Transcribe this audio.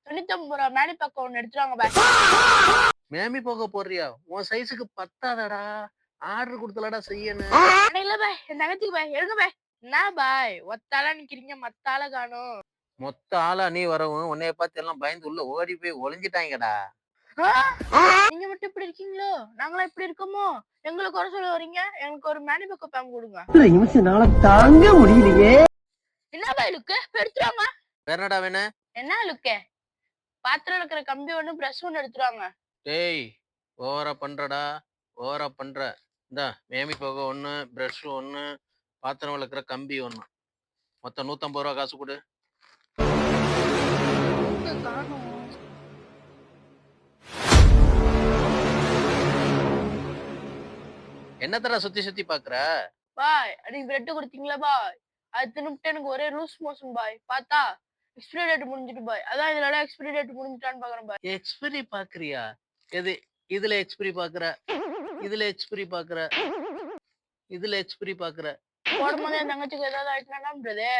ரூ. 95 மேனி பக்கம் ஒண்ணு எடுத்துருவாங்க பாய். மேமி போக போறியா? உன் சைஸுக்கு பத்தாதடா. ஆர்டர் குடுத்தலடா செய்யணும். அட இல்ல பாய், என் தங்கச்சிக்கு பாய். எடுங்க பாய். என்ன பாய் ஒத்தாளா நிக்கிறீங்க, மத்தாள காணோம். மொத்த ஆளா நீ வரவும் உன்னைய பார்த்து எல்லாம் பயந்து உள்ள ஓடி போய் ஒளிஞ்சிட்டாங்கடா. நீங்க மட்டும் இப்படி இருக்கீங்களோ? நாங்களாம் இப்படி இருக்கோமோ? எங்களை குறை சொல்ல வரீங்க? எனக்கு ஒரு மேனி பக்கம் பேம் கொடுங்க. நிமிஷம்னால தாங்க முடியலையே. என்ன பாய் லுக்கு? எடுத்துருவாங்க. வேற என்னடா வேணும்? என்ன லுக்கு? பாத்திரம் இருக்கிற கம்பி ஒண்ணு பிரஷ் ஒண்ணு எடுத்துருவாங்க. டேய் ஓவரா பண்றடா, ஓவரா பண்ற. இந்தா மேமி போக ஒண்ணு, பிரஷ் ஒண்ணு, பாத்திரம் விளக்குற கம்பி ஒண்ணு. மொத்தம் 150 ரூபா காசு கொடு. காணோம். என்னத்தடா சுத்தி சுத்தி பாக்குற? பாய் அன்னைக்கு பிரெட் கொடுத்தீங்களா பாய், அது தின்னுட்டு எனக்கு ஒரே லூஸ் மோஷன் பாய். பார்த்தா எக்ஸ்பிரி டேட் முடிஞ்சிட்டு பாய். அதான் இதுல எக்ஸ்பிரி டேட் முடிஞ்சிட்டான்னு பாக்குறேன் பாய். எக்ஸ்பிரி பாக்குறியா? எது? இதுல எக்ஸ்பிரி பாக்குற, இதுல எக்ஸ்பிரி பாக்குற, இதுல எக்ஸ்பிரி பாக்குற. போடும்போது என் தங்கச்சிக்கு ஏதாவது ஆயிட்டுனா பிரதே